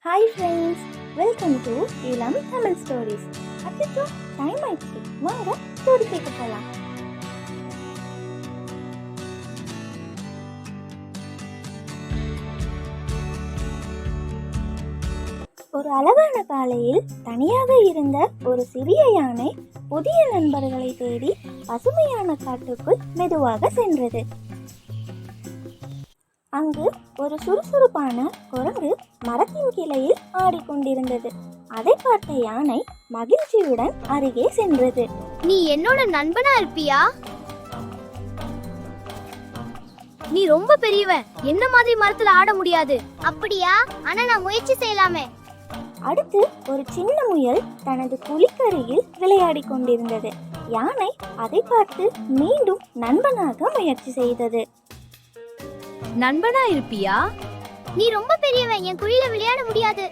Hi friends, welcome to இளம் Tamil stories. அச்சோ, time ஆயிடுச்சு, வாங்க ஸ்டோரி கேட்க போகலாம். ஒரு அழகான காலையில் தனியாக இருந்த ஒரு சிறிய யானை புதிய நண்பர்களை தேடி பசுமையான காட்டுக்குள் மெதுவாக சென்றது. அங்கு ஒரு சுறுசுறுப்பான குரங்கு மரத்தின் கிளையில் ஆடிக்கொண்டிருந்தது. அதை பார்த்த யானை மகிழ்ச்சியுடன் அருகே சென்றது. நீ என்னோட நண்பனா இருப்பியா? நீ ரொம்ப பெரியவன், என்ன மாதிரி மரத்துல ஆட முடியாது. அப்படியா? ஆனா நான் முயற்சி செய்யலாமே. அடுத்து ஒரு சின்ன முயல் தனது குழிக்கரையில் விளையாடி கொண்டிருந்தது. யானை அதை பார்த்து மீண்டும் நண்பனாக முயற்சி செய்தது. நண்பனா இருப்பியா? நீ ரொம்ப பெரியவன், என் குழியில விளையாட முடியாது.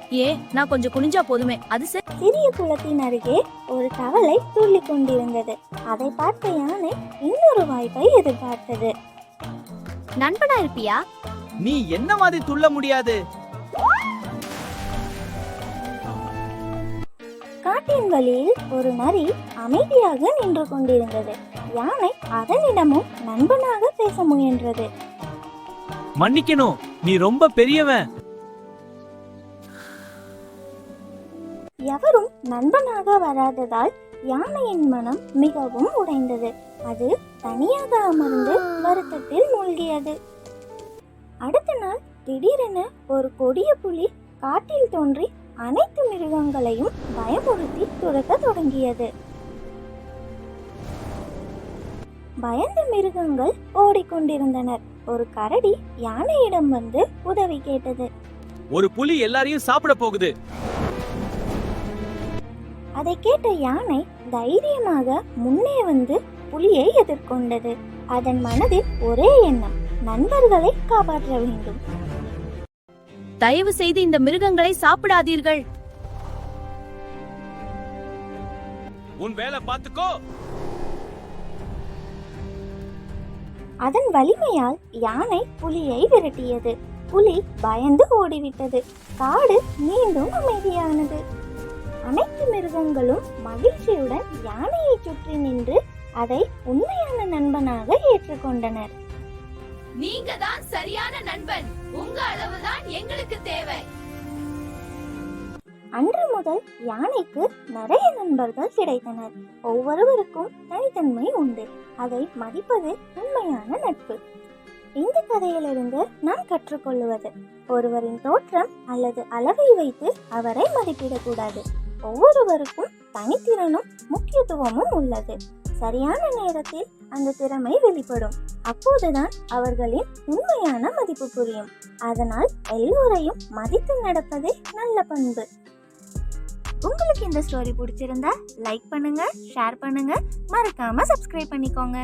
நான் கொஞ்சம் குனிஞ்சா போதுமே. அது சரி. சிறிய குளத்தின் அருகே ஒரு தவளை துள்ளி கொண்டிருந்தது. அதை பார்த்த யானை இன்னொரு வாய்ப்பை எதிர்பார்த்தது. நண்பனா இருப்பியா? நீ என்ன மாதிரி துள்ள முடியாது. காட்டின் வழியில் ஒரு நரி அமைதியாக நின்று கொண்டிருந்தது. யானை அதனிடமும் நண்பனாக பேச முயன்றது. மன்னிக்கணும், நீ ரொம்ப பெரியவன். எவரும் நண்பனாக வராததால் யானையின் மனம் மிகவும் உடைந்தது. அது தனியாக அமர்ந்து வருத்தத்தில் மூழ்கியது. அடுத்த நாள் திடீரென ஒரு கொடிய புலி காட்டில் தோன்றி அனைத்து மிருகங்களையும் பயமுறுத்தி துரத்த தொடங்கியது. பயந்த மிருகங்கள் ஓடிக்கொண்டிருந்தனர். ஒரு கரடி யானையிடம் வந்து உதவி கேட்டது. ஒரு புலி எல்லாரையும் சாப்பிட போகுது. அதை கேட்ட யானை தைரியமாக முன்னே வந்து புலியை எதிர்கொண்டது. அதன் மனதில் ஒரே எண்ணம், நண்பர்களை காப்பாற்ற வேண்டும். தயவு செய்து இந்த மிருகங்களை சாப்பிடாதீர்கள். உன் வேலை பார்த்துக்கோ. அதன் வலிமையால் யானை புலியை விரட்டியது. புலி பயந்து ஓடிவிட்டது. காடு மீண்டும் அமைதியானது. அனைத்து மிருகங்களும் மகிழ்ச்சியுடன் யானையை சுற்றி நின்று அதை உண்மையான நண்பனாக ஏற்றுக்கொண்டனர். நீங்க தான் சரியான நண்பன். உங்க அளவுதான் எங்களுக்கு தேவை. அன்று முதல் யானைக்கு நிறைய நண்பர்கள் கிடைத்தனர். ஒவ்வொருவருக்கும் தனித்தன்மை உண்டு. அதை மதிப்பது உண்மையான நட்பு. இந்த கதையிலிருந்து நாம் கற்றுக்கொள்வது, ஒருவரின் தோற்றம் அல்லது அளவை வைத்து அவரை மதிப்பிடக்கூடாது. ஒவ்வொருவருக்கும் தனித்திறனும் முக்கியத்துவமும் உள்ளது. சரியான நேரத்தில் அந்த திறமை வெளிப்படும். அப்போதுதான் அவர்களின் உண்மையான மதிப்பு புரியும். அதனால் எல்லோரையும் மதித்து நடப்பதே நல்ல பண்பு. உங்களுக்கு இந்த ஸ்டோரி பிடிச்சிருந்தா லைக் பண்ணுங்க, ஷேர் பண்ணுங்க, மறக்காம சப்ஸ்கிரைப் பண்ணிக்கோங்க.